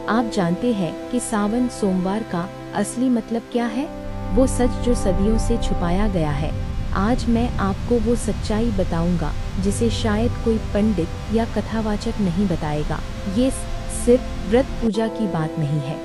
आप जानते हैं कि सावन सोमवार का असली मतलब क्या है? वो सच जो सदियों से छुपाया गया है। आज मैं आपको वो सच्चाई बताऊंगा जिसे शायद कोई पंडित या कथावाचक नहीं बताएगा। ये सिर्फ व्रत पूजा की बात नहीं है,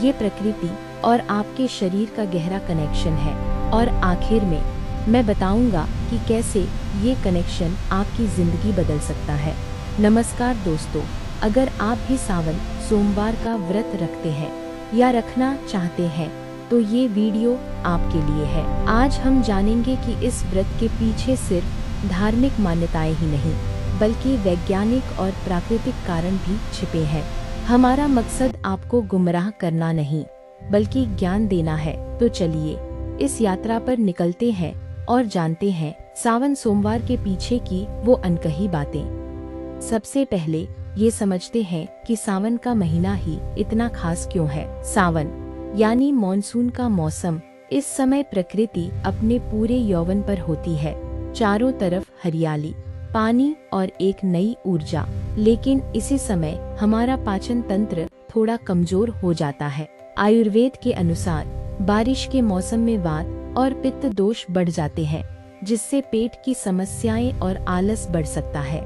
ये प्रकृति और आपके शरीर का गहरा कनेक्शन है। और आखिर में मैं बताऊंगा कि कैसे ये कनेक्शन आपकी जिंदगी बदल सकता है। नमस्कार दोस्तों, अगर आप भी सावन सोमवार का व्रत रखते हैं या रखना चाहते हैं तो ये वीडियो आपके लिए है। आज हम जानेंगे कि इस व्रत के पीछे सिर्फ धार्मिक मान्यताएं ही नहीं बल्कि वैज्ञानिक और प्राकृतिक कारण भी छिपे हैं। हमारा मकसद आपको गुमराह करना नहीं बल्कि ज्ञान देना है। तो चलिए इस यात्रा पर निकलते हैं और जानते हैं सावन सोमवार के पीछे की वो अनकही बातें। सबसे पहले ये समझते हैं कि सावन का महीना ही इतना खास क्यों है। सावन यानी मॉनसून का मौसम। इस समय प्रकृति अपने पूरे यौवन पर होती है। चारों तरफ हरियाली, पानी और एक नई ऊर्जा। लेकिन इसी समय हमारा पाचन तंत्र थोड़ा कमजोर हो जाता है। आयुर्वेद के अनुसार बारिश के मौसम में वात और पित्त दोष बढ़ जाते हैं, जिससे पेट की समस्याएं और आलस बढ़ सकता है।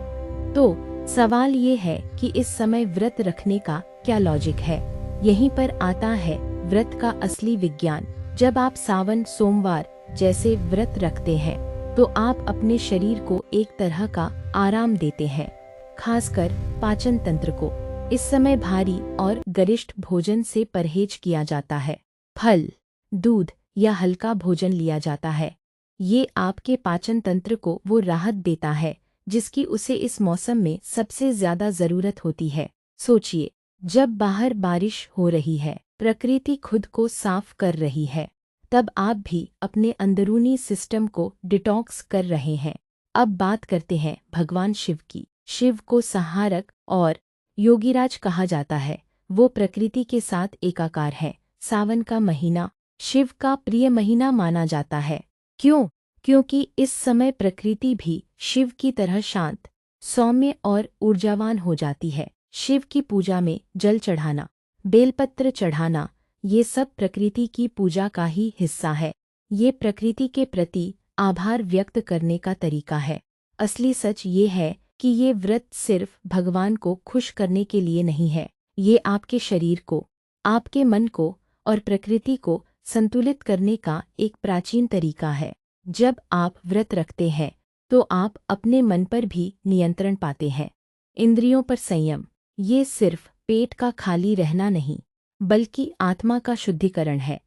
तो सवाल ये है कि इस समय व्रत रखने का क्या लॉजिक है। यहीं पर आता है व्रत का असली विज्ञान। जब आप सावन सोमवार जैसे व्रत रखते हैं तो आप अपने शरीर को एक तरह का आराम देते हैं, खासकर पाचन तंत्र को। इस समय भारी और गरिष्ठ भोजन से परहेज किया जाता है। फल, दूध या हल्का भोजन लिया जाता है। ये आपके पाचन तंत्र को वो राहत देता है जिसकी उसे इस मौसम में सबसे ज्यादा जरूरत होती है। सोचिए, जब बाहर बारिश हो रही है, प्रकृति खुद को साफ कर रही है, तब आप भी अपने अंदरूनी सिस्टम को डिटॉक्स कर रहे हैं। अब बात करते हैं भगवान शिव की। शिव को संहारक और योगीराज कहा जाता है। वो प्रकृति के साथ एकाकार है। सावन का महीना शिव का प्रिय महीना माना जाता है। क्यों? क्योंकि इस समय प्रकृति भी शिव की तरह शांत, सौम्य और ऊर्जावान हो जाती है। शिव की पूजा में जल चढ़ाना, बेलपत्र चढ़ाना, ये सब प्रकृति की पूजा का ही हिस्सा है। ये प्रकृति के प्रति आभार व्यक्त करने का तरीका है। असली सच ये है कि ये व्रत सिर्फ भगवान को खुश करने के लिए नहीं है। ये आपके शरीर को, आपके मन को और प्रकृति को संतुलित करने का एक प्राचीन तरीका है। जब आप व्रत रखते हैं तो आप अपने मन पर भी नियंत्रण पाते हैं। इंद्रियों पर संयम। ये सिर्फ पेट का खाली रहना नहीं बल्कि आत्मा का शुद्धिकरण है।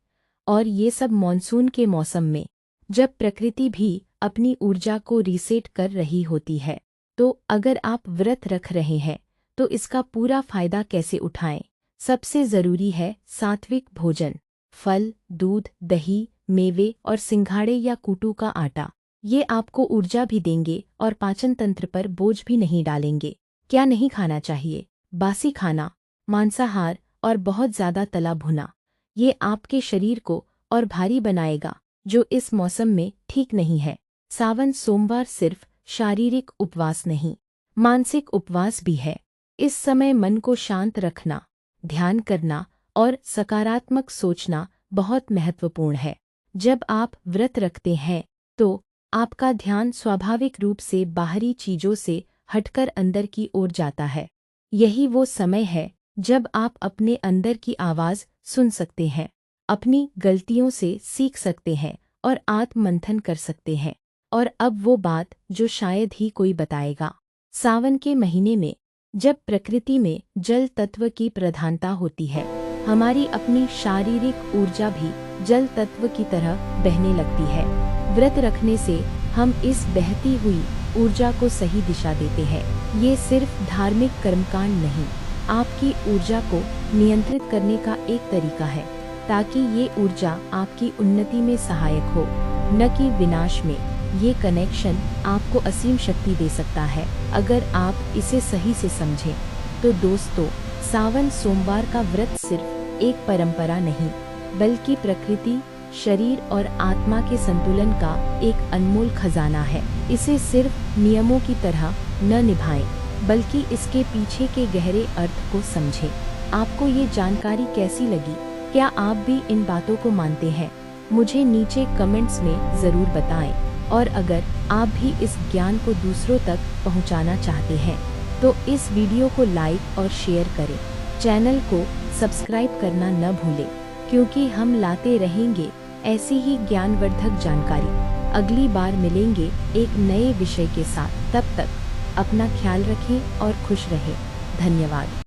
और ये सब मॉनसून के मौसम में, जब प्रकृति भी अपनी ऊर्जा को रीसेट कर रही होती है। तो अगर आप व्रत रख रहे हैं तो इसका पूरा फायदा कैसे उठाएं? सबसे जरूरी है सात्विक भोजन। फल, दूध, दही, मेवे और सिंघाड़े या कूटू का आटा। ये आपको ऊर्जा भी देंगे और पाचन तंत्र पर बोझ भी नहीं डालेंगे। क्या नहीं खाना चाहिए? बासी खाना, मांसाहार और बहुत ज्यादा तला भुना। ये आपके शरीर को और भारी बनाएगा, जो इस मौसम में ठीक नहीं है। सावन सोमवार सिर्फ शारीरिक उपवास नहीं, मानसिक उपवास भी है। इस समय मन को शांत रखना, ध्यान करना और सकारात्मक सोचना बहुत महत्वपूर्ण है। जब आप व्रत रखते हैं तो आपका ध्यान स्वाभाविक रूप से बाहरी चीजों से हटकर अंदर की ओर जाता है। यही वो समय है जब आप अपने अंदर की आवाज सुन सकते हैं, अपनी गलतियों से सीख सकते हैं और आत्ममंथन कर सकते हैं। और अब वो बात जो शायद ही कोई बताएगा। सावन के महीने में जब प्रकृति में जल तत्व की प्रधानता होती है, हमारी अपनी शारीरिक ऊर्जा भी जल तत्व की तरह बहने लगती है। व्रत रखने से हम इस बहती हुई ऊर्जा को सही दिशा देते हैं। ये सिर्फ धार्मिक कर्मकांड नहीं, आपकी ऊर्जा को नियंत्रित करने का एक तरीका है, ताकि ये ऊर्जा आपकी उन्नति में सहायक हो, न कि विनाश में। ये कनेक्शन आपको असीम शक्ति दे सकता है अगर आप इसे सही से समझें। तो दोस्तों, सावन सोमवार का व्रत सिर्फ एक परंपरा नहीं बल्कि प्रकृति, शरीर और आत्मा के संतुलन का एक अनमोल खजाना है। इसे सिर्फ नियमों की तरह न निभाएं बल्कि इसके पीछे के गहरे अर्थ को समझें। आपको ये जानकारी कैसी लगी? क्या आप भी इन बातों को मानते हैं? मुझे नीचे कमेंट्स में ज़रूर बताएं। और अगर आप भी इस ज्ञान को दूसरों तक पहुंचाना चाहते हैं तो इस वीडियो को लाइक और शेयर करें। चैनल को सब्सक्राइब करना न भूलें, क्योंकि हम लाते रहेंगे ऐसी ही ज्ञानवर्धक जानकारी। अगली बार मिलेंगे एक नए विषय के साथ। तब तक अपना ख्याल रखें और खुश रहें। धन्यवाद।